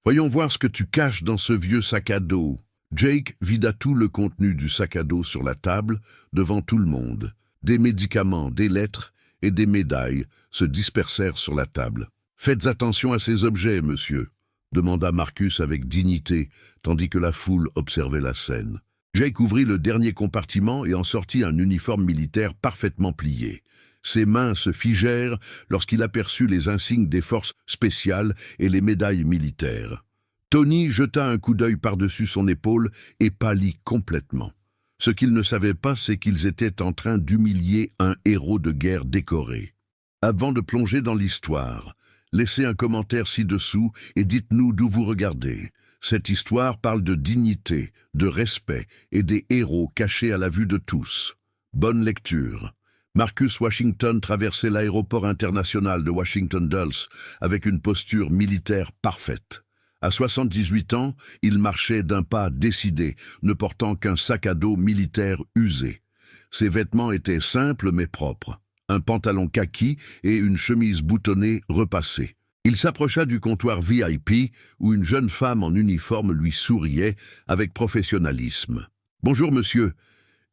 Voyons voir ce que tu caches dans ce vieux sac à dos. Jake vida tout le contenu du sac à dos sur la table, devant tout le monde. Des médicaments, des lettres et des médailles se dispersèrent sur la table. « Faites attention à ces objets, monsieur », demanda Marcus avec dignité, tandis que la foule observait la scène. Jake ouvrit le dernier compartiment et en sortit un uniforme militaire parfaitement plié. Ses mains se figèrent lorsqu'il aperçut les insignes des forces spéciales et les médailles militaires. Tony jeta un coup d'œil par-dessus son épaule et pâlit complètement. Ce qu'il ne savait pas, c'est qu'ils étaient en train d'humilier un héros de guerre décoré. Avant de plonger dans l'histoire, laissez un commentaire ci-dessous et dites-nous d'où vous regardez. Cette histoire parle de dignité, de respect et des héros cachés à la vue de tous. Bonne lecture. Marcus Washington traversait l'aéroport international de Washington Dulles avec une posture militaire parfaite. À 78 ans, il marchait d'un pas décidé, ne portant qu'un sac à dos militaire usé. Ses vêtements étaient simples mais propres, un pantalon kaki et une chemise boutonnée repassée. Il s'approcha du comptoir VIP où une jeune femme en uniforme lui souriait avec professionnalisme. « Bonjour monsieur,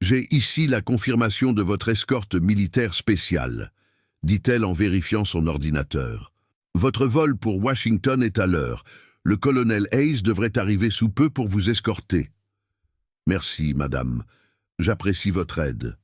j'ai ici la confirmation de votre escorte militaire spéciale, » dit-elle en vérifiant son ordinateur. « Votre vol pour Washington est à l'heure. Le colonel Hayes devrait arriver sous peu pour vous escorter. »« Merci, madame. J'apprécie votre aide. »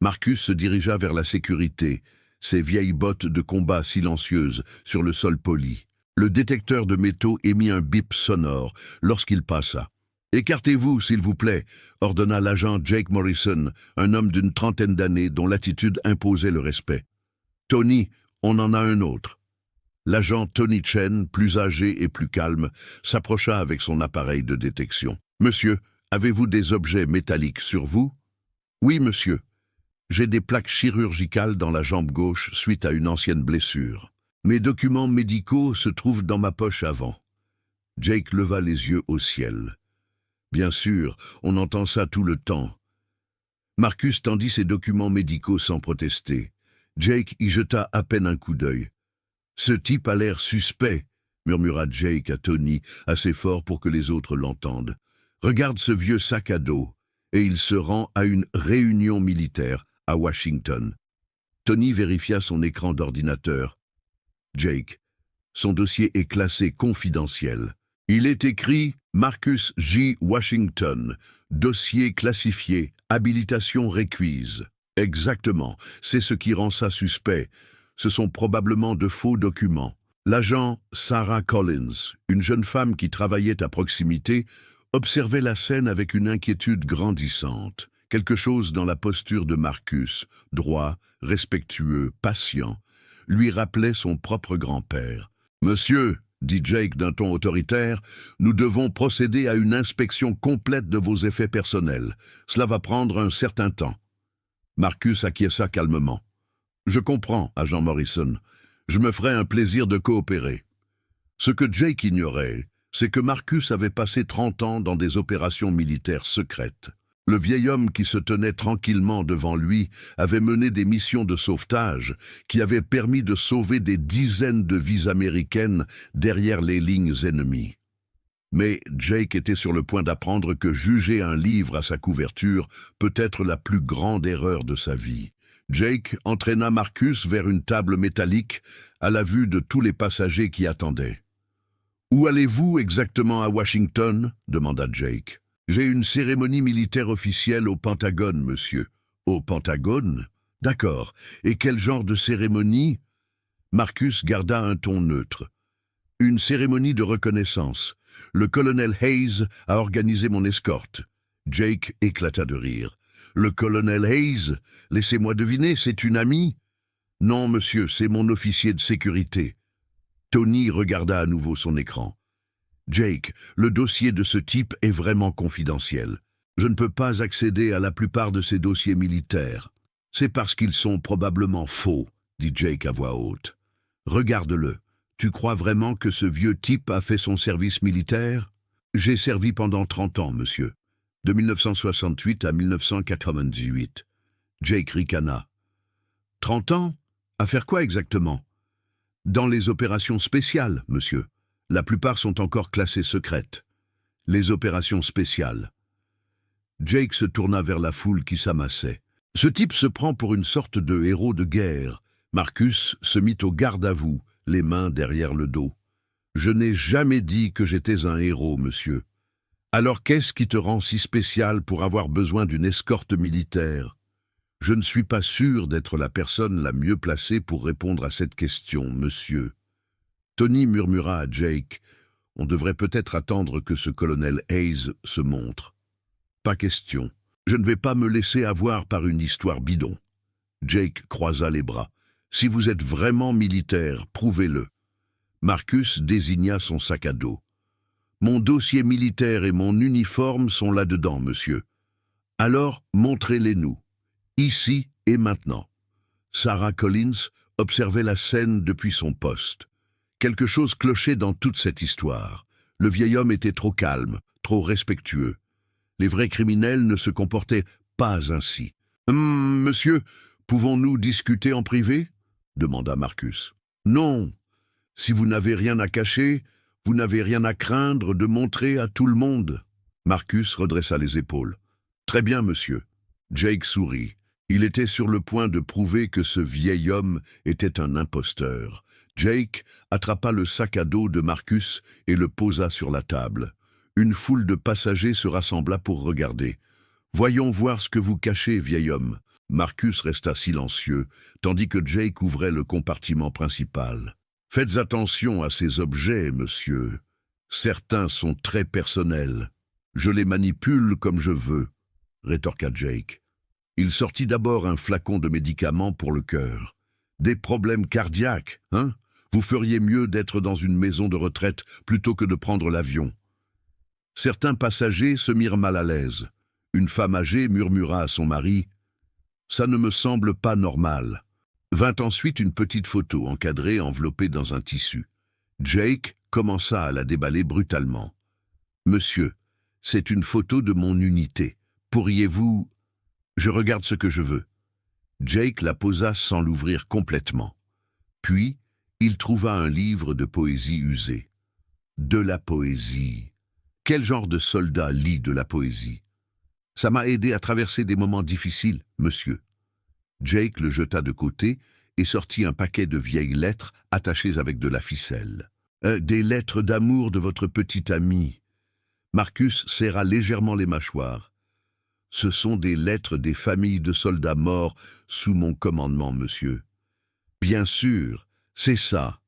Marcus se dirigea vers la sécurité, ses vieilles bottes de combat silencieuses sur le sol poli. Le détecteur de métaux émit un bip sonore lorsqu'il passa. « Écartez-vous, s'il vous plaît », ordonna l'agent Jake Morrison, un homme d'une trentaine d'années dont l'attitude imposait le respect. « Tony, on en a un autre. » L'agent Tony Chen, plus âgé et plus calme, s'approcha avec son appareil de détection. « Monsieur, avez-vous des objets métalliques sur vous ?»« Oui, monsieur. J'ai des plaques chirurgicales dans la jambe gauche suite à une ancienne blessure. Mes documents médicaux se trouvent dans ma poche avant. » Jake leva les yeux au ciel. « Bien sûr, on entend ça tout le temps. » Marcus tendit ses documents médicaux sans protester. Jake y jeta à peine un coup d'œil. « Ce type a l'air suspect, » murmura Jake à Tony, assez fort pour que les autres l'entendent. « Regarde ce vieux sac à dos. » Et il se rend à une réunion militaire à Washington. Tony vérifia son écran d'ordinateur. « Jake, son dossier est classé confidentiel. Il est écrit Marcus J. Washington, dossier classifié, habilitation requise. » Exactement, c'est ce qui rend ça suspect. Ce sont probablement de faux documents. L'agent Sarah Collins, une jeune femme qui travaillait à proximité, observait la scène avec une inquiétude grandissante. Quelque chose dans la posture de Marcus, droit, respectueux, patient, lui rappelait son propre grand-père. « Monsieur, » dit Jake d'un ton autoritaire, « nous devons procéder à une inspection complète de vos effets personnels. Cela va prendre un certain temps. » Marcus acquiesça calmement. « Je comprends, agent Morrison. Je me ferai un plaisir de coopérer. » Ce que Jake ignorait, c'est que Marcus avait passé 30 ans dans des opérations militaires secrètes. Le vieil homme qui se tenait tranquillement devant lui avait mené des missions de sauvetage qui avaient permis de sauver des dizaines de vies américaines derrière les lignes ennemies. Mais Jake était sur le point d'apprendre que juger un livre à sa couverture peut être la plus grande erreur de sa vie. Jake entraîna Marcus vers une table métallique à la vue de tous les passagers qui attendaient. « Où allez-vous exactement à Washington ?» demanda Jake. « J'ai une cérémonie militaire officielle au Pentagone, monsieur. »« Au Pentagone ? D'accord. Et quel genre de cérémonie ?» Marcus garda un ton neutre. « Une cérémonie de reconnaissance. Le colonel Hayes a organisé mon escorte. » Jake éclata de rire. « Le colonel Hayes ? Laissez-moi deviner, c'est une amie ?»« Non, monsieur, c'est mon officier de sécurité. » Tony regarda à nouveau son écran. « Jake, le dossier de ce type est vraiment confidentiel. Je ne peux pas accéder à la plupart de ces dossiers militaires. C'est parce qu'ils sont probablement faux, » dit Jake à voix haute. « Regarde-le. Tu crois vraiment que ce vieux type a fait son service militaire ? » « J'ai servi pendant 30 ans, monsieur. De 1968 à 1998. » Jake ricana. « 30 ans ? À faire quoi exactement ? » « Dans les opérations spéciales, monsieur. La plupart sont encore classées secrètes. Les opérations spéciales. Jake se tourna vers la foule qui s'amassait. Ce type se prend pour une sorte de héros de guerre. Marcus se mit au garde à vous, les mains derrière le dos. Je n'ai jamais dit que j'étais un héros, monsieur. Alors qu'est-ce qui te rend si spécial pour avoir besoin d'une escorte militaire? Je ne suis pas sûr d'être la personne la mieux placée pour répondre à cette question, monsieur. Tony murmura à Jake. On devrait peut-être attendre que ce colonel Hayes se montre. Pas question. Je ne vais pas me laisser avoir par une histoire bidon. Jake croisa les bras. Si vous êtes vraiment militaire, prouvez-le. Marcus désigna son sac à dos. Mon dossier militaire et mon uniforme sont là-dedans, monsieur. Alors, montrez-les-nous. Ici et maintenant. Sarah Collins observait la scène depuis son poste. Quelque chose clochait dans toute cette histoire. Le vieil homme était trop calme, trop respectueux. Les vrais criminels ne se comportaient pas ainsi. « Monsieur, pouvons-nous discuter en privé ?» demanda Marcus. « Non. Si vous n'avez rien à cacher, vous n'avez rien à craindre de montrer à tout le monde. » Marcus redressa les épaules. « Très bien, monsieur. » Jake sourit. Il était sur le point de prouver que ce vieil homme était un imposteur. Jake attrapa le sac à dos de Marcus et le posa sur la table. Une foule de passagers se rassembla pour regarder. « Voyons voir ce que vous cachez, vieil homme. » Marcus resta silencieux, tandis que Jake ouvrait le compartiment principal. « Faites attention à ces objets, monsieur. Certains sont très personnels. Je les manipule comme je veux, » rétorqua Jake. Il sortit d'abord un flacon de médicaments pour le cœur. « Des problèmes cardiaques, hein? Vous feriez mieux d'être dans une maison de retraite plutôt que de prendre l'avion. » Certains passagers se mirent mal à l'aise. Une femme âgée murmura à son mari « Ça ne me semble pas normal. » Vint ensuite une petite photo encadrée, enveloppée dans un tissu. Jake commença à la déballer brutalement. « Monsieur, c'est une photo de mon unité. Pourriez-vous... » « Je regarde ce que je veux. » Jake la posa sans l'ouvrir complètement. Puis, il trouva un livre de poésie usé. De la poésie. Quel genre de soldat lit de la poésie? Ça m'a aidé à traverser des moments difficiles, monsieur. Jake le jeta de côté et sortit un paquet de vieilles lettres attachées avec de la ficelle. Des lettres d'amour de votre petite amie. Marcus serra légèrement les mâchoires. Ce sont des lettres des familles de soldats morts sous mon commandement, monsieur. Bien sûr, c'est ça.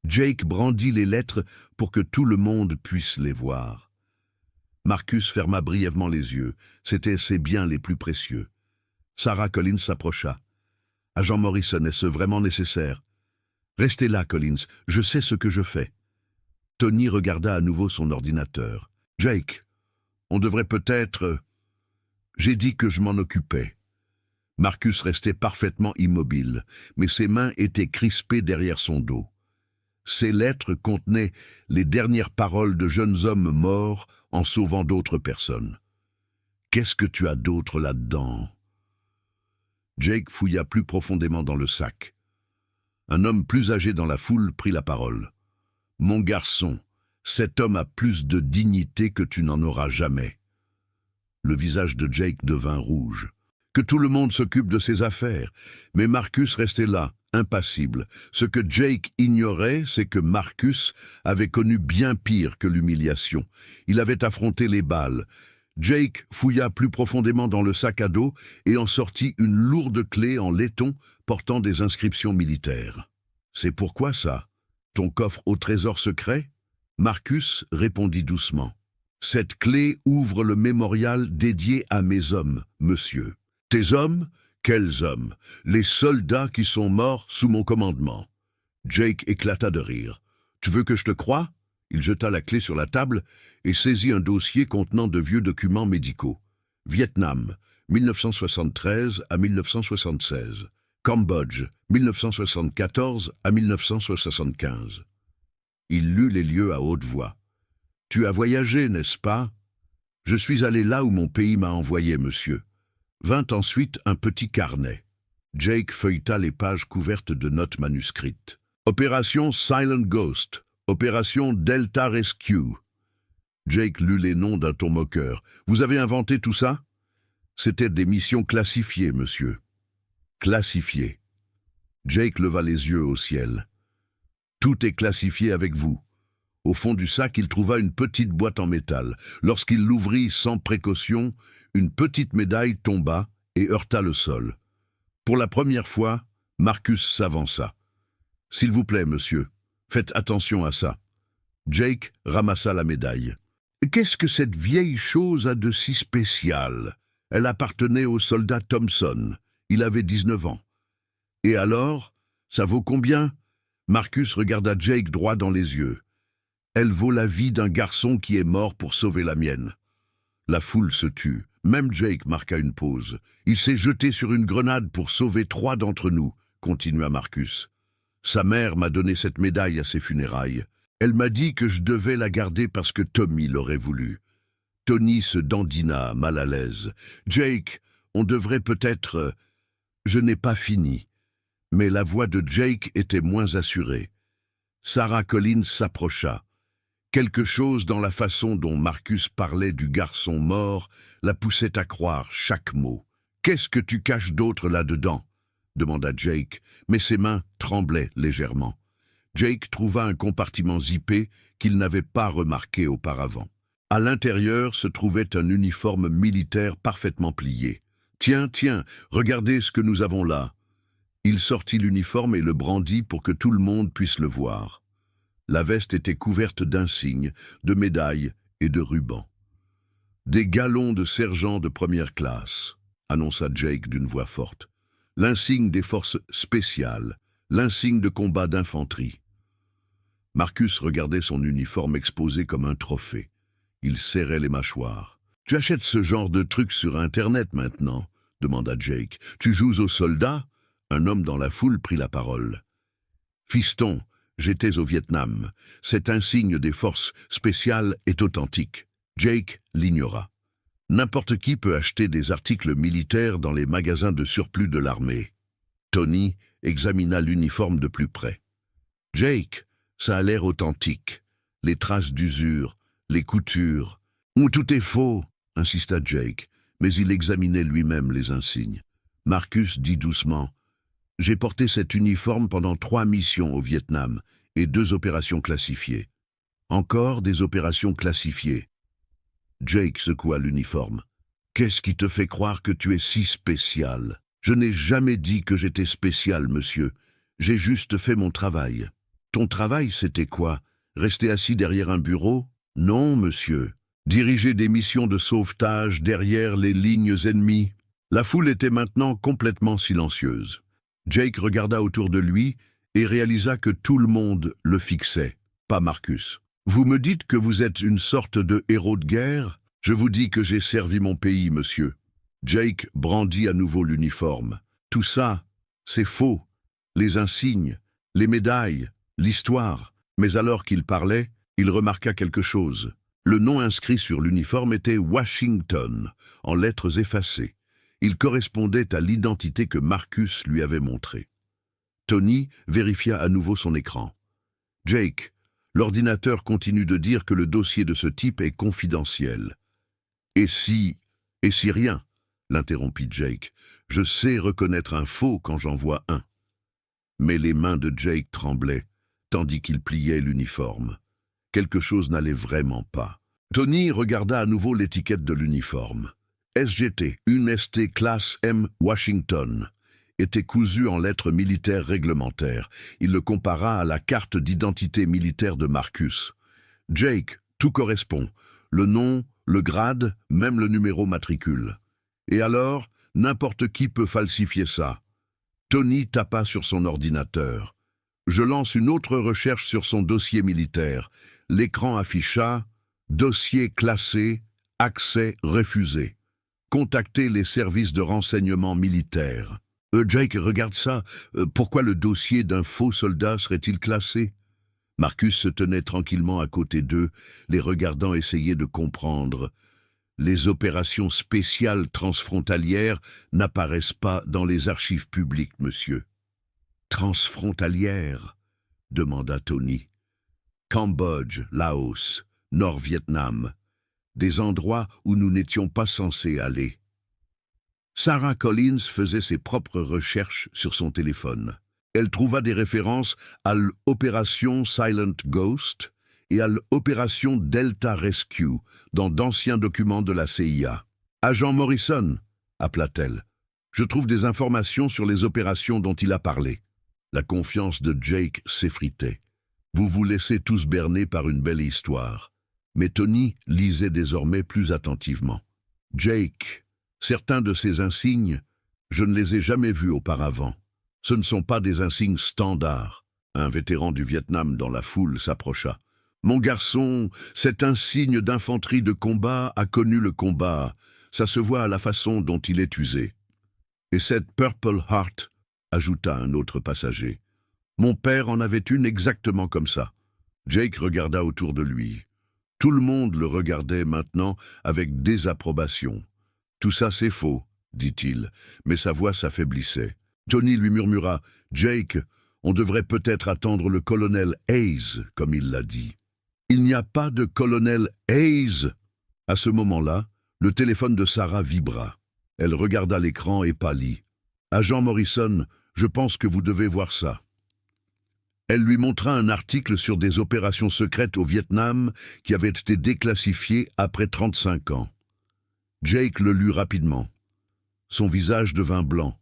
Jake brandit les lettres pour que tout le monde puisse les voir. Marcus ferma brièvement les yeux. C'étaient ses biens les plus précieux. Sarah Collins s'approcha. « Agent Morrison, est-ce vraiment nécessaire? »« Restez là, Collins, je sais ce que je fais. » Tony regarda à nouveau son ordinateur. « Jake, on devrait peut-être... » J'ai dit que je m'en occupais. Marcus restait parfaitement immobile, mais ses mains étaient crispées derrière son dos. Ces lettres contenaient les dernières paroles de jeunes hommes morts en sauvant d'autres personnes. Qu'est-ce que tu as d'autre là-dedans? Jake fouilla plus profondément dans le sac. Un homme plus âgé dans la foule prit la parole. « Mon garçon, cet homme a plus de dignité que tu n'en auras jamais. » Le visage de Jake devint rouge. Que tout le monde s'occupe de ses affaires. Mais Marcus restait là, impassible. Ce que Jake ignorait, c'est que Marcus avait connu bien pire que l'humiliation. Il avait affronté les balles. Jake fouilla plus profondément dans le sac à dos et en sortit une lourde clé en laiton portant des inscriptions militaires. « C'est pourquoi ça? Ton coffre au trésor secret ?» Marcus répondit doucement. « Cette clé ouvre le mémorial dédié à mes hommes, monsieur. » « Tes hommes? Quels hommes? Les soldats qui sont morts sous mon commandement. » Jake éclata de rire. « Tu veux que je te croie? » Il jeta la clé sur la table et saisit un dossier contenant de vieux documents médicaux. Vietnam, 1973 à 1976. Cambodge, 1974 à 1975. Il lut les lieux à haute voix. « Tu as voyagé, n'est-ce pas? »« Je suis allé là où mon pays m'a envoyé, monsieur. » Vint ensuite un petit carnet. Jake feuilleta les pages couvertes de notes manuscrites. « Opération Silent Ghost. Opération Delta Rescue. Jake lut les noms d'un ton moqueur. Vous avez inventé tout ça? C'était des missions classifiées, monsieur. Classifiées. Jake leva les yeux au ciel. Tout est classifié avec vous. Au fond du sac, il trouva une petite boîte en métal. Lorsqu'il l'ouvrit sans précaution, une petite médaille tomba et heurta le sol. Pour la première fois, Marcus s'avança. « S'il vous plaît, monsieur, faites attention à ça. » Jake ramassa la médaille. « Qu'est-ce que cette vieille chose a de si spécial? Elle appartenait au soldat Thompson. Il avait 19 ans. Et alors, ça vaut combien? » Marcus regarda Jake droit dans les yeux. « Elle vaut la vie d'un garçon qui est mort pour sauver la mienne. » La foule se tut. Même Jake marqua une pause. « Il s'est jeté sur une grenade pour sauver 3 d'entre nous, » continua Marcus. « Sa mère m'a donné cette médaille à ses funérailles. Elle m'a dit que je devais la garder parce que Tommy l'aurait voulu. » Tony se dandina, mal à l'aise. « Jake, on devrait peut-être... » Je n'ai pas fini. Mais la voix de Jake était moins assurée. Sarah Collins s'approcha. Quelque chose dans la façon dont Marcus parlait du garçon mort la poussait à croire chaque mot. « Qu'est-ce que tu caches d'autre là-dedans » demanda Jake, mais ses mains tremblaient légèrement. Jake trouva un compartiment zippé qu'il n'avait pas remarqué auparavant. À l'intérieur se trouvait un uniforme militaire parfaitement plié. « Tiens, regardez ce que nous avons là. » Il sortit l'uniforme et le brandit pour que tout le monde puisse le voir. La veste était couverte d'insignes, de médailles et de rubans. « Des galons de sergent de première classe », annonça Jake d'une voix forte. « L'insigne des forces spéciales, l'insigne de combat d'infanterie. » Marcus regardait son uniforme exposé comme un trophée. Il serrait les mâchoires. « Tu achètes ce genre de trucs sur Internet maintenant ?» demanda Jake. « Tu joues aux soldats ?» Un homme dans la foule prit la parole. « Fiston, j'étais au Vietnam. Cet insigne des forces spéciales est authentique. » Jake l'ignora. N'importe qui peut acheter des articles militaires dans les magasins de surplus de l'armée. Tony examina l'uniforme de plus près. « Jake, ça a l'air authentique. Les traces d'usure, les coutures. »« Tout est faux, » insista Jake, mais il examinait lui-même les insignes. Marcus dit doucement. « J'ai porté cet uniforme pendant 3 missions au Vietnam et 2 opérations classifiées. Encore des opérations classifiées. » Jake secoua l'uniforme. « Qu'est-ce qui te fait croire que tu es si spécial? » « Je n'ai jamais dit que j'étais spécial, monsieur. J'ai juste fait mon travail. » « Ton travail, c'était quoi? Rester assis derrière un bureau? » « Non, monsieur. Diriger des missions de sauvetage derrière les lignes ennemies. » La foule était maintenant complètement silencieuse. Jake regarda autour de lui et réalisa que tout le monde le fixait, pas Marcus. « Vous me dites que vous êtes une sorte de héros de guerre? Je vous dis que j'ai servi mon pays, monsieur. » Jake brandit à nouveau l'uniforme. « Tout ça, c'est faux. Les insignes, les médailles, l'histoire. » Mais alors qu'il parlait, il remarqua quelque chose. Le nom inscrit sur l'uniforme était Washington, en lettres effacées. Il correspondait à l'identité que Marcus lui avait montrée. Tony vérifia à nouveau son écran. « Jake, l'ordinateur continue de dire que le dossier de ce type est confidentiel. »« Et si rien ?» l'interrompit Jake. « Je sais reconnaître un faux quand j'en vois un. » Mais les mains de Jake tremblaient, tandis qu'il pliait l'uniforme. Quelque chose n'allait vraiment pas. Tony regarda à nouveau l'étiquette de l'uniforme. SGT, une ST classe M Washington, était cousu en lettres militaires réglementaires. Il le compara à la carte d'identité militaire de Marcus. Jake, tout correspond. Le nom, le grade, même le numéro matricule. Et alors, n'importe qui peut falsifier ça. Tony tapa sur son ordinateur. Je lance une autre recherche sur son dossier militaire. L'écran afficha « Dossier classé, accès refusé. Contactez les services de renseignement militaire. » Jake, regarde ça. Pourquoi le dossier d'un faux soldat serait-il classé? Marcus se tenait tranquillement à côté d'eux, les regardant essayer de comprendre. Les opérations spéciales transfrontalières n'apparaissent pas dans les archives publiques, monsieur. « Transfrontalières ?» demanda Tony. Cambodge, Laos, Nord-Vietnam, des endroits où nous n'étions pas censés aller. Sarah Collins faisait ses propres recherches sur son téléphone. Elle trouva des références à l'opération Silent Ghost et à l'opération Delta Rescue dans d'anciens documents de la CIA. « Agent Morrison », appela-t-elle, « je trouve des informations sur les opérations dont il a parlé. » La confiance de Jake s'effritait. Vous vous laissez tous berner par une belle histoire. Mais Tony lisait désormais plus attentivement. Jake, certains de ces insignes, je ne les ai jamais vus auparavant. Ce ne sont pas des insignes standards. Un vétéran du Vietnam dans la foule s'approcha. Mon garçon, cet insigne d'infanterie de combat a connu le combat. Ça se voit à la façon dont il est usé. Et cette Purple Heart, ajouta un autre passager. Mon père en avait une exactement comme ça. Jake regarda autour de lui. Tout le monde le regardait maintenant avec désapprobation. Tout ça c'est faux, dit-il, mais sa voix s'affaiblissait. Tony lui murmura, Jake, on devrait peut-être attendre le colonel Hayes, comme il l'a dit. Il n'y a pas de colonel Hayes. À ce moment-là, le téléphone de Sarah vibra. Elle regarda l'écran et pâlit. Agent Morrison, je pense que vous devez voir ça. Elle lui montra un article sur des opérations secrètes au Vietnam qui avaient été déclassifiées après 35 ans. Jake le lut rapidement. Son visage devint blanc.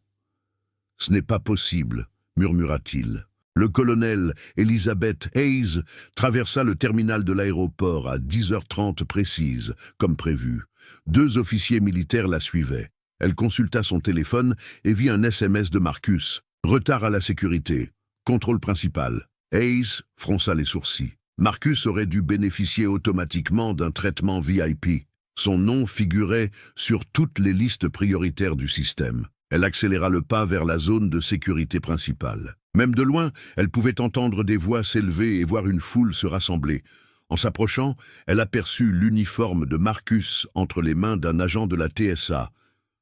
« Ce n'est pas possible », murmura-t-il. Le colonel Elizabeth Hayes traversa le terminal de l'aéroport à 10h30 précise, comme prévu. 2 officiers militaires la suivaient. Elle consulta son téléphone et vit un SMS de Marcus. « Retard à la sécurité. Contrôle principal. » Hayes fronça les sourcils. Marcus aurait dû bénéficier automatiquement d'un traitement VIP. Son nom figurait sur toutes les listes prioritaires du système. Elle accéléra le pas vers la zone de sécurité principale. Même de loin, elle pouvait entendre des voix s'élever et voir une foule se rassembler. En s'approchant, elle aperçut l'uniforme de Marcus entre les mains d'un agent de la TSA.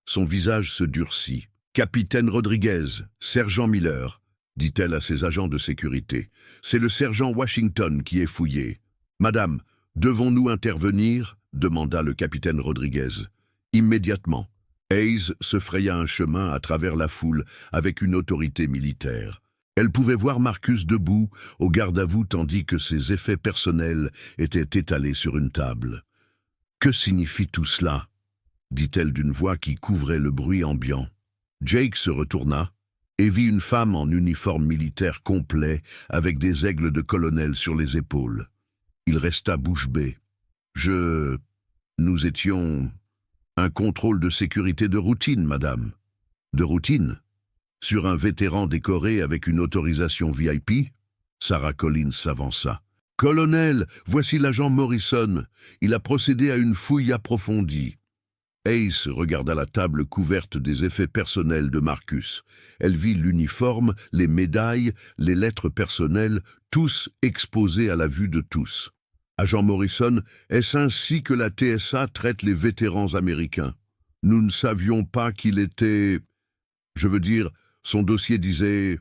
Son visage se durcit. « Capitaine Rodriguez, sergent Miller », dit-elle à ses agents de sécurité. « C'est le sergent Washington qui est fouillé. »« Madame, devons-nous intervenir ?» demanda le capitaine Rodriguez. « Immédiatement. » Hayes se fraya un chemin à travers la foule avec une autorité militaire. Elle pouvait voir Marcus debout, au garde-à-vous tandis que ses effets personnels étaient étalés sur une table. « Que signifie tout cela ?» dit-elle d'une voix qui couvrait le bruit ambiant. Jake se retourna et vit une femme en uniforme militaire complet avec des aigles de colonel sur les épaules. Il resta bouche bée. « Nous étions... un contrôle de sécurité de routine, madame. » « De routine ? Sur un vétéran décoré avec une autorisation VIP ?» Sarah Collins s'avança. « Colonel, voici l'agent Morrison. Il a procédé à une fouille approfondie. » Hayes regarda la table couverte des effets personnels de Marcus. Elle vit l'uniforme, les médailles, les lettres personnelles, tous exposés à la vue de tous. « Agent Morrison, est-ce ainsi que la TSA traite les vétérans américains? Nous ne savions pas qu'il était... Je veux dire, son dossier disait...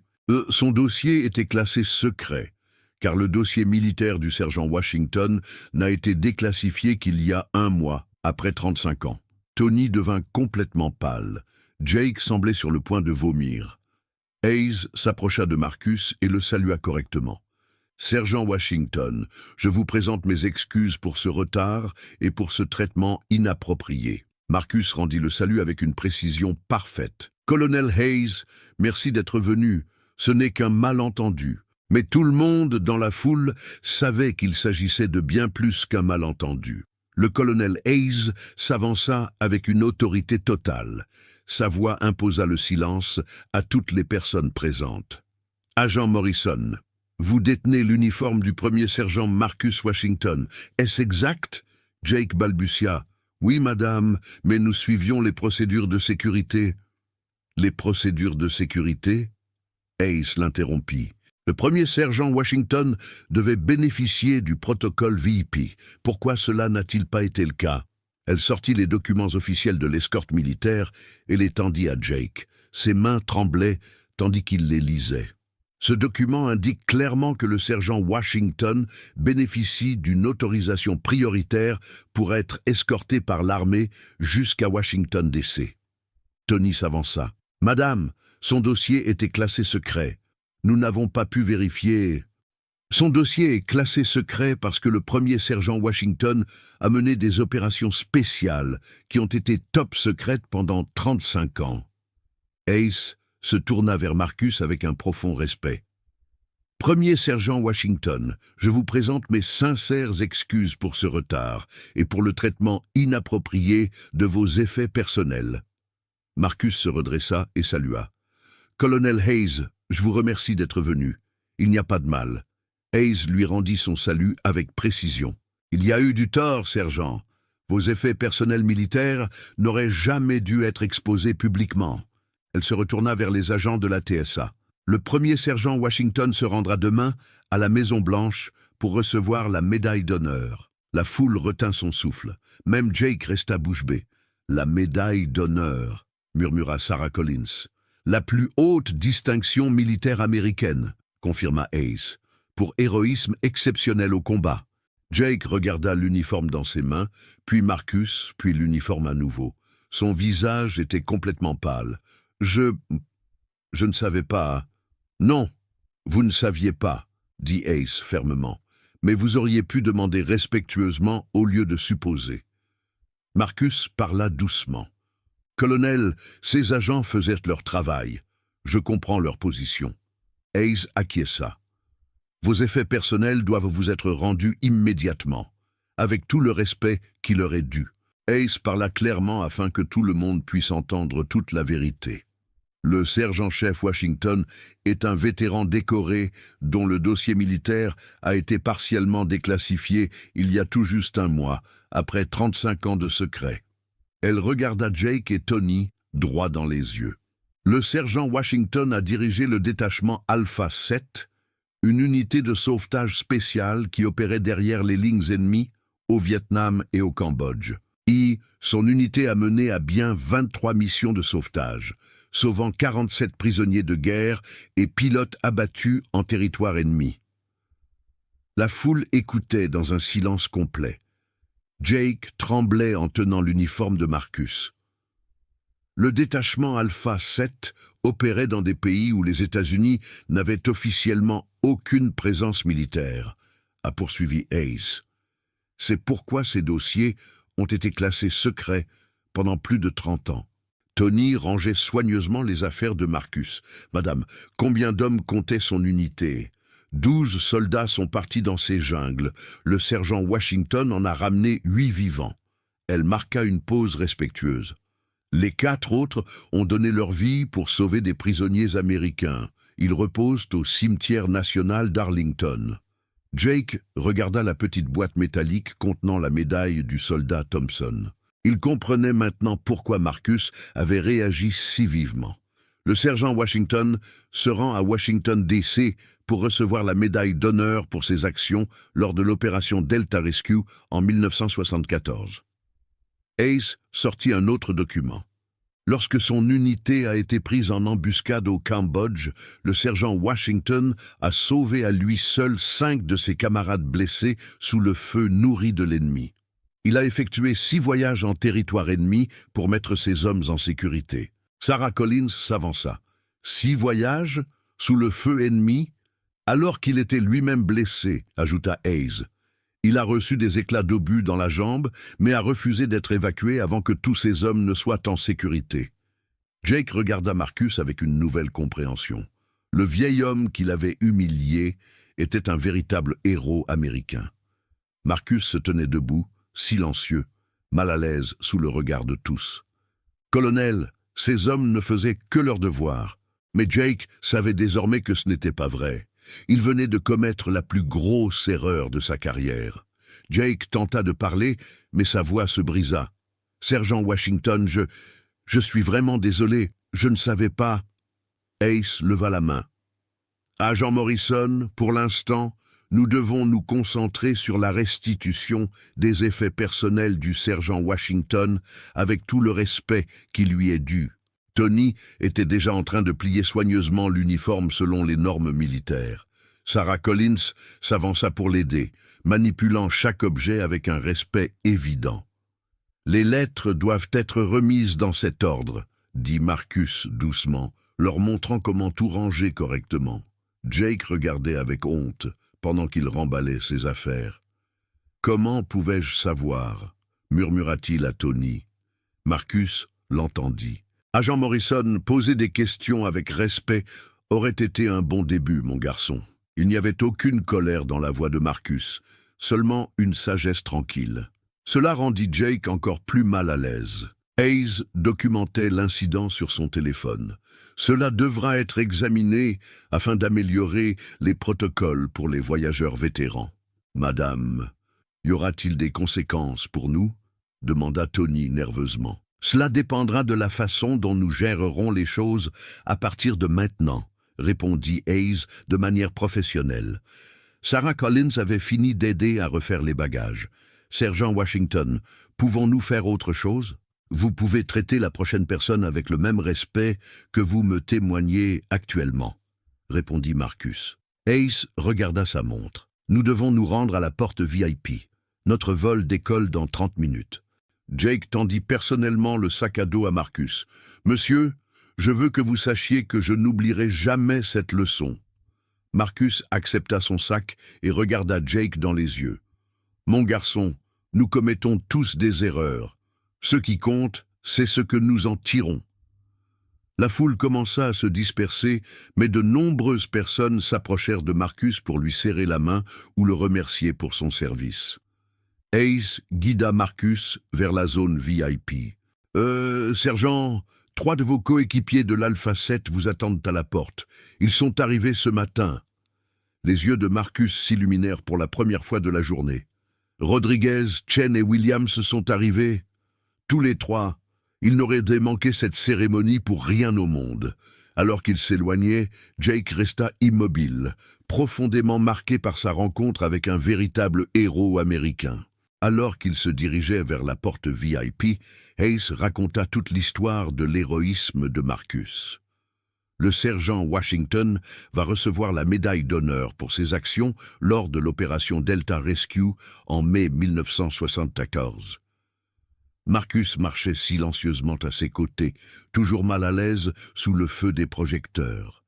son dossier était classé secret, car le dossier militaire du sergent Washington n'a été déclassifié qu'il y a 1 mois, après 35 ans. » Tony devint complètement pâle. Jake semblait sur le point de vomir. Hayes s'approcha de Marcus et le salua correctement. « Sergent Washington, je vous présente mes excuses pour ce retard et pour ce traitement inapproprié. » Marcus rendit le salut avec une précision parfaite. « Colonel Hayes, merci d'être venu. Ce n'est qu'un malentendu. » Mais tout le monde dans la foule savait qu'il s'agissait de bien plus qu'un malentendu. Le colonel Hayes s'avança avec une autorité totale. Sa voix imposa le silence à toutes les personnes présentes. « Agent Morrison, vous détenez l'uniforme du premier sergent Marcus Washington. Est-ce exact ?» Jake balbutia. « Oui, madame, mais nous suivions les procédures de sécurité. » « Les procédures de sécurité ?» Hayes l'interrompit. Le premier sergent Washington devait bénéficier du protocole VIP. Pourquoi cela n'a-t-il pas été le cas? Elle sortit les documents officiels de l'escorte militaire et les tendit à Jake. Ses mains tremblaient tandis qu'il les lisait. Ce document indique clairement que le sergent Washington bénéficie d'une autorisation prioritaire pour être escorté par l'armée jusqu'à Washington DC. Tony s'avança. « Madame, son dossier était classé secret. Nous n'avons pas pu vérifier. » Son dossier est classé secret parce que le premier sergent Washington a mené des opérations spéciales qui ont été top secrètes pendant 35 ans. Ace se tourna vers Marcus avec un profond respect. « Premier sergent Washington, je vous présente mes sincères excuses pour ce retard et pour le traitement inapproprié de vos effets personnels. » Marcus se redressa et salua. « Colonel Hayes, je vous remercie d'être venu. Il n'y a pas de mal. » Hayes lui rendit son salut avec précision. « Il y a eu du tort, sergent. Vos effets personnels militaires n'auraient jamais dû être exposés publiquement. » Elle se retourna vers les agents de la TSA. « Le premier sergent Washington se rendra demain à la Maison-Blanche pour recevoir la médaille d'honneur. » La foule retint son souffle. Même Jake resta bouche bée. « La médaille d'honneur » murmura Sarah Collins. « La plus haute distinction militaire américaine » confirma Hayes. « Pour héroïsme exceptionnel au combat. » Jake regarda l'uniforme dans ses mains, puis Marcus, puis l'uniforme à nouveau. Son visage était complètement pâle. « Je ne savais pas. »« Non, vous ne saviez pas, » dit Ace fermement. « Mais vous auriez pu demander respectueusement au lieu de supposer. » Marcus parla doucement. « Colonel, ces agents faisaient leur travail. Je comprends leur position. » Ace acquiesça. « Vos effets personnels doivent vous être rendus immédiatement, avec tout le respect qui leur est dû. » Ace parla clairement afin que tout le monde puisse entendre toute la vérité. Le sergent-chef Washington est un vétéran décoré dont le dossier militaire a été partiellement déclassifié il y a tout juste un mois, après 35 ans de secret. Elle regarda Jake et Tony droit dans les yeux. Le sergent Washington a dirigé le détachement Alpha 7, une unité de sauvetage spéciale qui opérait derrière les lignes ennemies au Vietnam et au Cambodge. Son unité a mené à bien 23 missions de sauvetage, sauvant 47 prisonniers de guerre et pilotes abattus en territoire ennemi. La foule écoutait dans un silence complet. Jake tremblait en tenant l'uniforme de Marcus. Le détachement Alpha 7 opérait dans des pays où les États-Unis n'avaient officiellement aucune présence militaire, a poursuivi Hayes. C'est pourquoi ces dossiers ont été classés secrets pendant plus de 30 ans. Tony rangeait soigneusement les affaires de Marcus. « Madame, combien d'hommes comptait son unité ? 12 soldats sont partis dans ces jungles. Le sergent Washington en a ramené 8 vivants. » Elle marqua une pause respectueuse. « Les 4 autres ont donné leur vie pour sauver des prisonniers américains. Ils reposent au cimetière national d'Arlington. » Jake regarda la petite boîte métallique contenant la médaille du soldat Thompson. Il comprenait maintenant pourquoi Marcus avait réagi si vivement. Le sergent Washington se rend à Washington DC pour recevoir la médaille d'honneur pour ses actions lors de l'opération Delta Rescue en 1974. Ace sortit un autre document. Lorsque son unité a été prise en embuscade au Cambodge, le sergent Washington a sauvé à lui seul 5 de ses camarades blessés sous le feu nourri de l'ennemi. Il a effectué 6 voyages en territoire ennemi pour mettre ses hommes en sécurité. Sarah Collins s'avança. 6 voyages sous le feu ennemi, alors qu'il était lui-même blessé, ajouta Hayes. Il a reçu des éclats d'obus dans la jambe, mais a refusé d'être évacué avant que tous ses hommes ne soient en sécurité. Jake regarda Marcus avec une nouvelle compréhension. Le vieil homme qu'il avait humilié était un véritable héros américain. Marcus se tenait debout, silencieux, mal à l'aise sous le regard de tous. « Colonel, ces hommes ne faisaient que leur devoir. » Mais Jake savait désormais que ce n'était pas vrai. Il venait de commettre la plus grosse erreur de sa carrière. Jake tenta de parler, mais sa voix se brisa. « Sergent Washington, je suis vraiment désolé, je ne savais pas. » Ace leva la main. « Agent Morrison, pour l'instant, nous devons nous concentrer sur la restitution des effets personnels du sergent Washington avec tout le respect qui lui est dû. » Tony était déjà en train de plier soigneusement l'uniforme selon les normes militaires. Sarah Collins s'avança pour l'aider, manipulant chaque objet avec un respect évident. « Les lettres doivent être remises dans cet ordre », dit Marcus doucement, leur montrant comment tout ranger correctement. Jake regardait avec honte pendant qu'il remballait ses affaires. « Comment pouvais-je savoir ?» murmura-t-il à Tony. Marcus l'entendit. « Agent Morrison, poser des questions avec respect aurait été un bon début, mon garçon. » Il n'y avait aucune colère dans la voix de Marcus, seulement une sagesse tranquille. Cela rendit Jake encore plus mal à l'aise. Hayes documentait l'incident sur son téléphone. Cela devra être examiné afin d'améliorer les protocoles pour les voyageurs vétérans. « Madame, y aura-t-il des conséquences pour nous ?» demanda Tony nerveusement. « Cela dépendra de la façon dont nous gérerons les choses à partir de maintenant, » répondit Hayes de manière professionnelle. Sarah Collins avait fini d'aider à refaire les bagages. « Sergent Washington, pouvons-nous faire autre chose ? Vous pouvez traiter la prochaine personne avec le même respect que vous me témoignez actuellement, » répondit Marcus. Hayes regarda sa montre. « Nous devons nous rendre à la porte VIP. Notre vol décolle dans 30 minutes. » Jake tendit personnellement le sac à dos à Marcus. « Monsieur, je veux que vous sachiez que je n'oublierai jamais cette leçon. » Marcus accepta son sac et regarda Jake dans les yeux. « Mon garçon, nous commettons tous des erreurs. Ce qui compte, c'est ce que nous en tirons. » La foule commença à se disperser, mais de nombreuses personnes s'approchèrent de Marcus pour lui serrer la main ou le remercier pour son service. Hayes guida Marcus vers la zone VIP. « Sergent, 3 de vos coéquipiers de l'Alpha 7 vous attendent à la porte. Ils sont arrivés ce matin. » Les yeux de Marcus s'illuminèrent pour la première fois de la journée. « Rodriguez, Chen et Williams sont arrivés. Tous les 3. Ils n'auraient démanqué cette cérémonie pour rien au monde. » Alors qu'il s'éloignait, Jake resta immobile, profondément marqué par sa rencontre avec un véritable héros américain. Alors qu'il se dirigeait vers la porte VIP, Hayes raconta toute l'histoire de l'héroïsme de Marcus. Le sergent Washington va recevoir la médaille d'honneur pour ses actions lors de l'opération Delta Rescue en mai 1974. Marcus marchait silencieusement à ses côtés, toujours mal à l'aise sous le feu des projecteurs.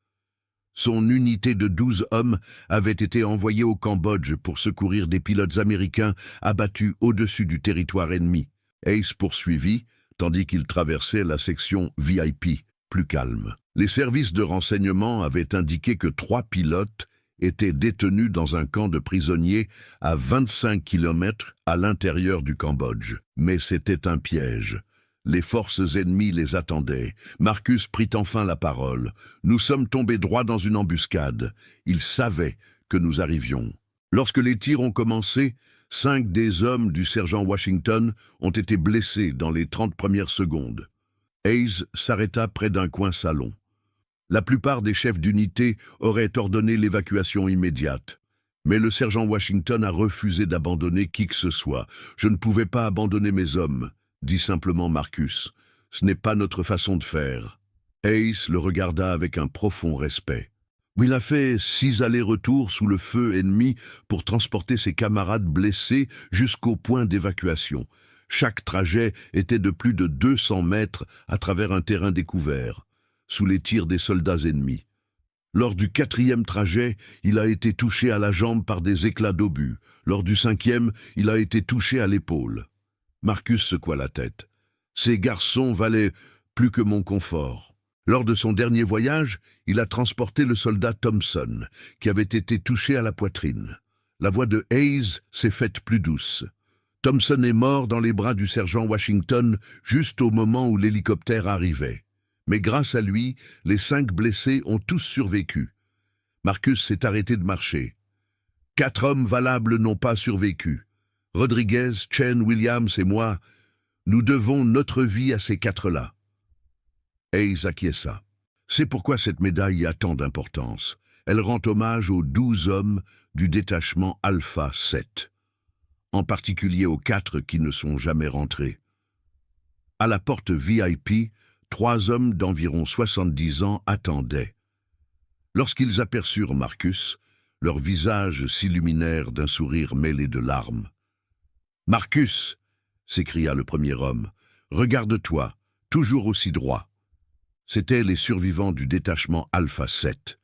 Son unité de 12 hommes avait été envoyée au Cambodge pour secourir des pilotes américains abattus au-dessus du territoire ennemi. Hayes poursuivit, tandis qu'il traversait la section VIP, plus calme. Les services de renseignement avaient indiqué que 3 pilotes étaient détenus dans un camp de prisonniers à 25 km à l'intérieur du Cambodge. Mais c'était un piège. Les forces ennemies les attendaient. Marcus prit enfin la parole. « Nous sommes tombés droit dans une embuscade. Ils savaient que nous arrivions. » Lorsque les tirs ont commencé, 5 des hommes du sergent Washington ont été blessés dans les 30 premières secondes. Hayes s'arrêta près d'un coin salon. La plupart des chefs d'unité auraient ordonné l'évacuation immédiate. Mais le sergent Washington a refusé d'abandonner qui que ce soit. « Je ne pouvais pas abandonner mes hommes, » dit simplement Marcus. « Ce n'est pas notre façon de faire. » Hayes le regarda avec un profond respect. Il a fait 6 allers-retours sous le feu ennemi pour transporter ses camarades blessés jusqu'au point d'évacuation. Chaque trajet était de plus de 200 mètres à travers un terrain découvert, sous les tirs des soldats ennemis. Lors du 4e trajet, il a été touché à la jambe par des éclats d'obus. Lors du 5e, il a été touché à l'épaule. Marcus secoua la tête. Ces garçons valaient plus que mon confort. Lors de son dernier voyage, il a transporté le soldat Thompson, qui avait été touché à la poitrine. La voix de Hayes s'est faite plus douce. Thompson est mort dans les bras du sergent Washington juste au moment où l'hélicoptère arrivait. Mais grâce à lui, les 5 blessés ont tous survécu. Marcus s'est arrêté de marcher. 4 hommes valables n'ont pas survécu. Rodriguez, Chen, Williams et moi, nous devons notre vie à ces 4-là. Hayes acquiesça. C'est pourquoi cette médaille a tant d'importance. Elle rend hommage aux 12 hommes du détachement Alpha 7, en particulier aux 4 qui ne sont jamais rentrés. À la porte VIP, 3 hommes d'environ 70 ans attendaient. Lorsqu'ils aperçurent Marcus, leurs visages s'illuminèrent d'un sourire mêlé de larmes. « Marcus !» s'écria le premier homme. « Regarde-toi, toujours aussi droit. » C'étaient les survivants du détachement Alpha 7,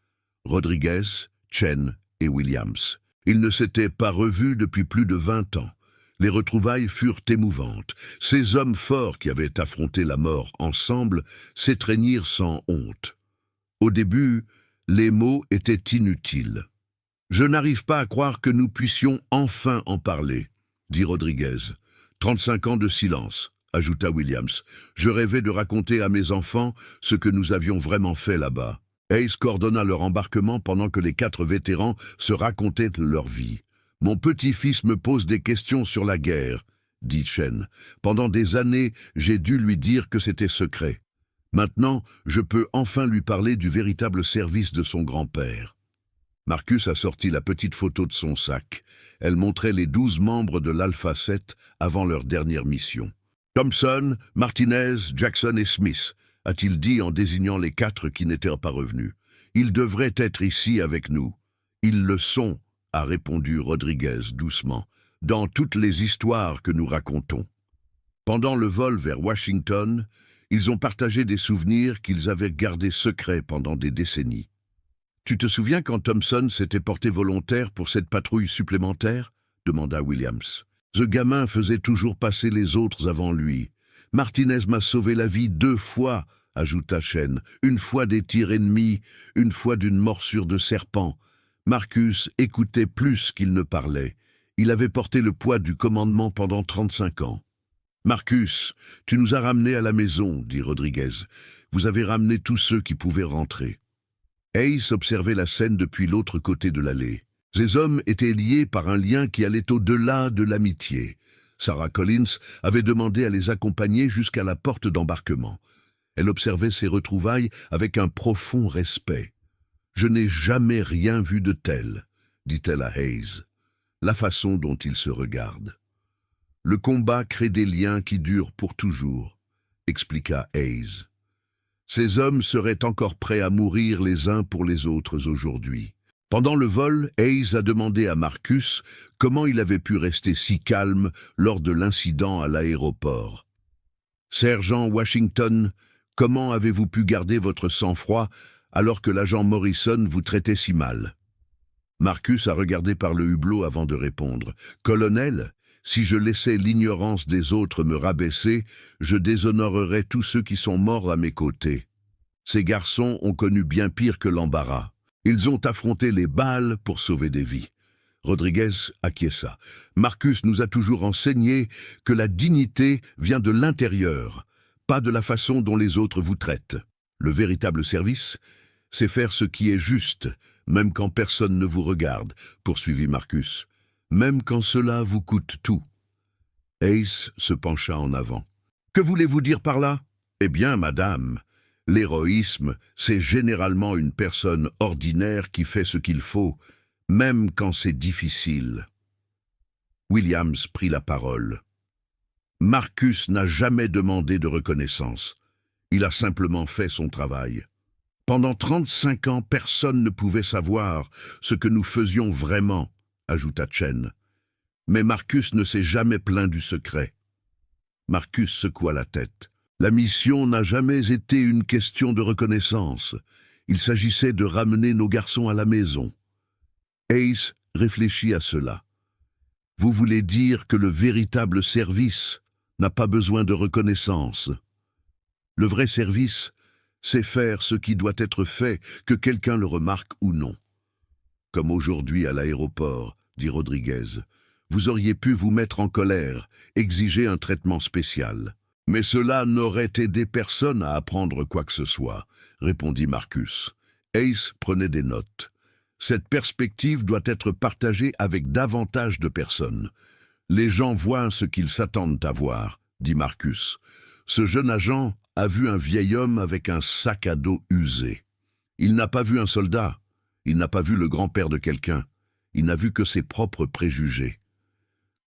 Rodriguez, Chen et Williams. Ils ne s'étaient pas revus depuis plus de 20 ans. Les retrouvailles furent émouvantes. Ces hommes forts qui avaient affronté la mort ensemble s'étreignirent sans honte. Au début, les mots étaient inutiles. « Je n'arrive pas à croire que nous puissions enfin en parler, » dit Rodriguez. « 35 ans de silence, » ajouta Williams. « Je rêvais de raconter à mes enfants ce que nous avions vraiment fait là-bas. » Hayes coordonna leur embarquement pendant que les 4 vétérans se racontaient leur vie. « Mon petit-fils me pose des questions sur la guerre, » dit Chen. « Pendant des années, j'ai dû lui dire que c'était secret. Maintenant, je peux enfin lui parler du véritable service de son grand-père. » Marcus a sorti la petite photo de son sac. Elle montrait les 12 membres de l'Alpha 7 avant leur dernière mission. « Thompson, Martinez, Jackson et Smith », a-t-il dit en désignant les 4 qui n'étaient pas revenus. « Ils devraient être ici avec nous. »« Ils le sont », a répondu Rodriguez doucement, « dans toutes les histoires que nous racontons. » Pendant le vol vers Washington, ils ont partagé des souvenirs qu'ils avaient gardés secrets pendant des décennies. « Tu te souviens quand Thompson s'était porté volontaire pour cette patrouille supplémentaire ?» demanda Williams. « Ce gamin faisait toujours passer les autres avant lui. Martinez m'a sauvé la vie 2 fois, ajouta Chen. Une fois des tirs ennemis, une fois d'une morsure de serpent. Marcus écoutait plus qu'il ne parlait. Il avait porté le poids du commandement pendant 35 ans. « Marcus, tu nous as ramenés à la maison, » dit Rodriguez. « Vous avez ramené tous ceux qui pouvaient rentrer. » Hayes observait la scène depuis l'autre côté de l'allée. Ces hommes étaient liés par un lien qui allait au-delà de l'amitié. Sarah Collins avait demandé à les accompagner jusqu'à la porte d'embarquement. Elle observait ces retrouvailles avec un profond respect. « Je n'ai jamais rien vu de tel, » dit-elle à Hayes. « La façon dont ils se regardent. »« Le combat crée des liens qui durent pour toujours, » expliqua Hayes. « Ces hommes seraient encore prêts à mourir les uns pour les autres aujourd'hui. » Pendant le vol, Hayes a demandé à Marcus comment il avait pu rester si calme lors de l'incident à l'aéroport. « Sergent Washington, comment avez-vous pu garder votre sang-froid alors que l'agent Morrison vous traitait si mal ?» Marcus a regardé par le hublot avant de répondre. « Colonel, si je laissais l'ignorance des autres me rabaisser, je déshonorerais tous ceux qui sont morts à mes côtés. Ces garçons ont connu bien pire que l'embarras. Ils ont affronté les balles pour sauver des vies. » Rodriguez acquiesça. « Marcus nous a toujours enseigné que la dignité vient de l'intérieur, pas de la façon dont les autres vous traitent. Le véritable service, c'est faire ce qui est juste, même quand personne ne vous regarde, » poursuivit Marcus. « Même quand cela vous coûte tout. » Hayes se pencha en avant. « Que voulez-vous dire par là ? » « Eh bien, madame, l'héroïsme, c'est généralement une personne ordinaire qui fait ce qu'il faut, même quand c'est difficile. » Williams prit la parole. « Marcus n'a jamais demandé de reconnaissance. Il a simplement fait son travail. Pendant 35 ans, personne ne pouvait savoir ce que nous faisions vraiment, » ajouta Chen. « Mais Marcus ne s'est jamais plaint du secret. » Marcus secoua la tête. « La mission n'a jamais été une question de reconnaissance. Il s'agissait de ramener nos garçons à la maison. » Hayes réfléchit à cela. « Vous voulez dire que le véritable service n'a pas besoin de reconnaissance. Le vrai service, c'est faire ce qui doit être fait, que quelqu'un le remarque ou non. Comme aujourd'hui à l'aéroport, » dit Rodriguez. « Vous auriez pu vous mettre en colère, exiger un traitement spécial. Mais cela n'aurait aidé personne à apprendre quoi que ce soit, » répondit Marcus. Hayes prenait des notes. « Cette perspective doit être partagée avec davantage de personnes. Les gens voient ce qu'ils s'attendent à voir, » dit Marcus. « Ce jeune agent a vu un vieil homme avec un sac à dos usé. Il n'a pas vu un soldat, il n'a pas vu le grand-père de quelqu'un, il n'a vu que ses propres préjugés. »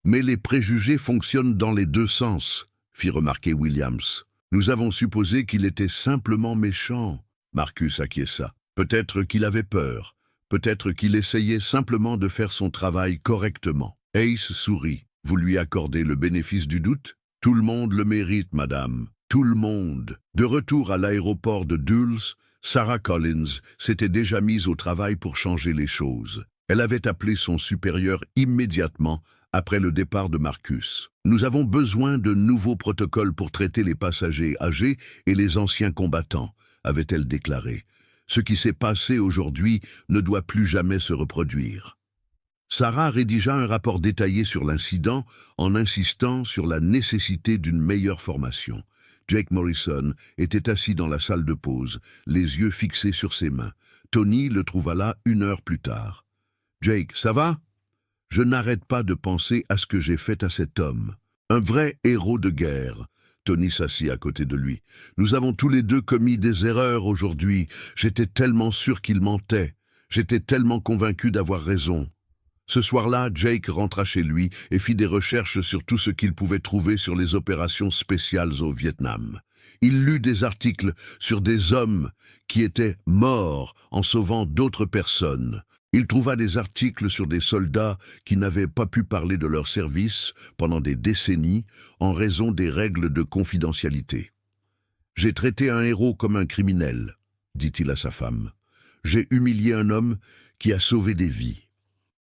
« Mais les préjugés fonctionnent dans les 2 sens, » fit remarquer Williams. Nous avons supposé qu'il était simplement méchant. Marcus acquiesça. Peut-être qu'il avait peur. Peut-être qu'il essayait simplement de faire son travail correctement. Ace sourit. Vous lui accordez le bénéfice du doute? Tout le monde le mérite, madame. Tout le monde. De retour à l'aéroport de Dulles, Sarah Collins s'était déjà mise au travail pour changer les choses. Elle avait appelé son supérieur immédiatement après le départ de Marcus. Nous avons besoin de nouveaux protocoles pour traiter les passagers âgés et les anciens combattants, avait-elle déclaré. Ce qui s'est passé aujourd'hui ne doit plus jamais se reproduire. Sarah rédigea un rapport détaillé sur l'incident en insistant sur la nécessité d'une meilleure formation. Jake Morrison était assis dans la salle de pause, les yeux fixés sur ses mains. Tony le trouva là 1 heure plus tard. « Jake, ça va? Je n'arrête pas de penser à ce que j'ai fait à cet homme. Un vrai héros de guerre. » Tony s'assit à côté de lui. « Nous avons tous les deux commis des erreurs aujourd'hui. J'étais tellement sûr qu'il mentait. J'étais tellement convaincu d'avoir raison. » Ce soir-là, Jake rentra chez lui et fit des recherches sur tout ce qu'il pouvait trouver sur les opérations spéciales au Vietnam. Il lut des articles sur des hommes qui étaient morts en sauvant d'autres personnes. Il trouva des articles sur des soldats qui n'avaient pas pu parler de leur service pendant des décennies en raison des règles de confidentialité. « J'ai traité un héros comme un criminel, » dit-il à sa femme. « J'ai humilié un homme qui a sauvé des vies. »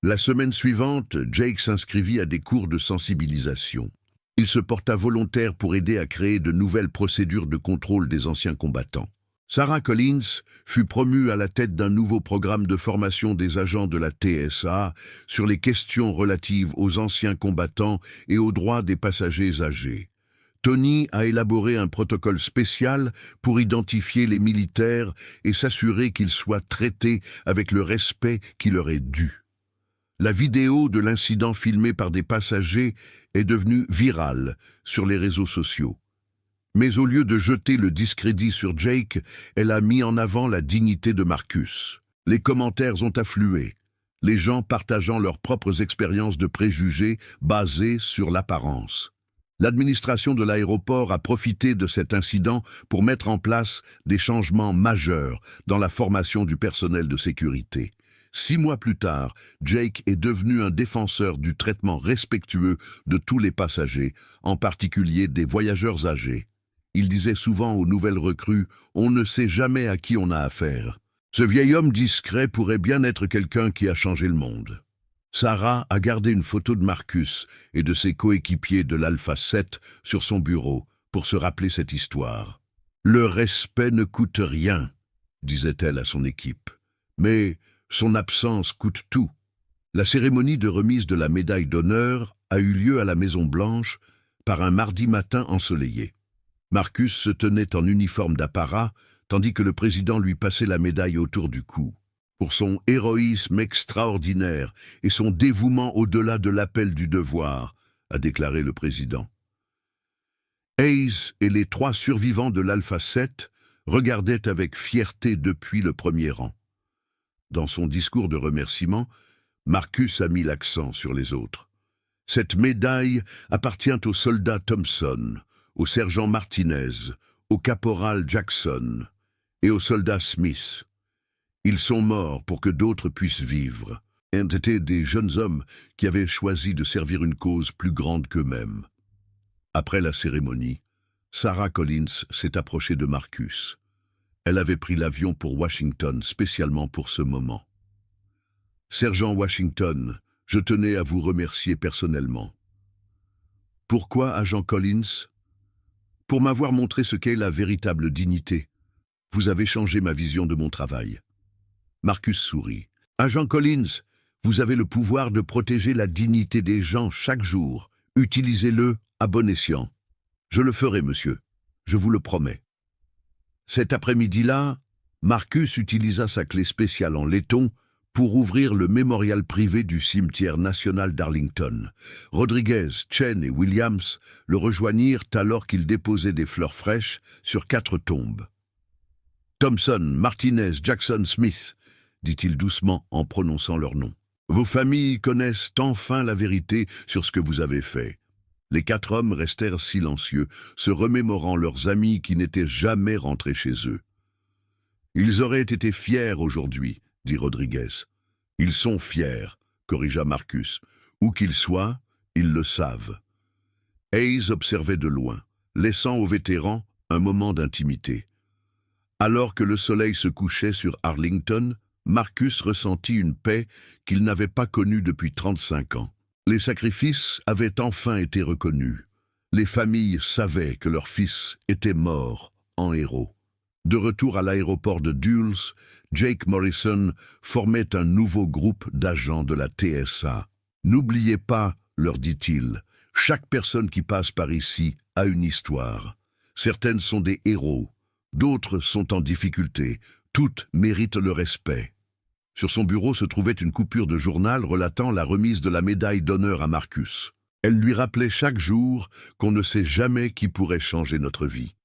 La semaine suivante, Jake s'inscrivit à des cours de sensibilisation. Il se porta volontaire pour aider à créer de nouvelles procédures de contrôle des anciens combattants. Sarah Collins fut promue à la tête d'un nouveau programme de formation des agents de la TSA sur les questions relatives aux anciens combattants et aux droits des passagers âgés. Tony a élaboré un protocole spécial pour identifier les militaires et s'assurer qu'ils soient traités avec le respect qui leur est dû. La vidéo de l'incident filmé par des passagers est devenue virale sur les réseaux sociaux. Mais au lieu de jeter le discrédit sur Jake, elle a mis en avant la dignité de Marcus. Les commentaires ont afflué, les gens partageant leurs propres expériences de préjugés basées sur l'apparence. L'administration de l'aéroport a profité de cet incident pour mettre en place des changements majeurs dans la formation du personnel de sécurité. 6 mois plus tard, Jake est devenu un défenseur du traitement respectueux de tous les passagers, en particulier des voyageurs âgés. Il disait souvent aux nouvelles recrues « On ne sait jamais à qui on a affaire ». Ce vieil homme discret pourrait bien être quelqu'un qui a changé le monde. Sarah a gardé une photo de Marcus et de ses coéquipiers de l'Alpha 7 sur son bureau pour se rappeler cette histoire. « Le respect ne coûte rien », disait-elle à son équipe. Mais son absence coûte tout. La cérémonie de remise de la médaille d'honneur a eu lieu à la Maison-Blanche par un mardi matin ensoleillé. Marcus se tenait en uniforme d'apparat, tandis que le président lui passait la médaille autour du cou. Pour son héroïsme extraordinaire et son dévouement au-delà de l'appel du devoir, a déclaré le président. Hayes et les 3 survivants de l'Alpha 7 regardaient avec fierté depuis le premier rang. Dans son discours de remerciement, Marcus a mis l'accent sur les autres. Cette médaille appartient au soldat Thompson, au sergent Martinez, au caporal Jackson et au soldat Smith. Ils sont morts pour que d'autres puissent vivre. Ils étaient des jeunes hommes qui avaient choisi de servir une cause plus grande qu'eux-mêmes. Après la cérémonie, Sarah Collins s'est approchée de Marcus. Elle avait pris l'avion pour Washington spécialement pour ce moment. « Sergent Washington, je tenais à vous remercier personnellement. » « Pourquoi, agent Collins ? » « Pour m'avoir montré ce qu'est la véritable dignité. Vous avez changé ma vision de mon travail. » Marcus sourit. « Agent Collins, vous avez le pouvoir de protéger la dignité des gens chaque jour. Utilisez-le à bon escient. »« Je le ferai, monsieur. Je vous le promets. » Cet après-midi-là, Marcus utilisa sa clé spéciale en laiton pour ouvrir le mémorial privé du cimetière national d'Arlington. Rodriguez, Chen et Williams le rejoignirent alors qu'il déposait des fleurs fraîches sur 4 tombes. « Thompson, Martinez, Jackson, Smith », dit-il doucement en prononçant leurs noms. « Vos familles connaissent enfin la vérité sur ce que vous avez fait. Les 4 hommes restèrent silencieux, se remémorant leurs amis qui n'étaient jamais rentrés chez eux. « Ils auraient été fiers aujourd'hui, » dit Rodriguez. « Ils sont fiers, » corrigea Marcus. « Où qu'ils soient, ils le savent. » Hayes observait de loin, laissant aux vétérans un moment d'intimité. Alors que le soleil se couchait sur Arlington, Marcus ressentit une paix qu'il n'avait pas connue depuis 35 ans. Les sacrifices avaient enfin été reconnus. Les familles savaient que leur fils était mort en héros. De retour à l'aéroport de Dulles, Jake Morrison formait un nouveau groupe d'agents de la TSA. « N'oubliez pas, leur dit-il, chaque personne qui passe par ici a une histoire. Certaines sont des héros, d'autres sont en difficulté, toutes méritent le respect. » Sur son bureau se trouvait une coupure de journal relatant la remise de la médaille d'honneur à Marcus. Elle lui rappelait chaque jour qu'on ne sait jamais qui pourrait changer notre vie.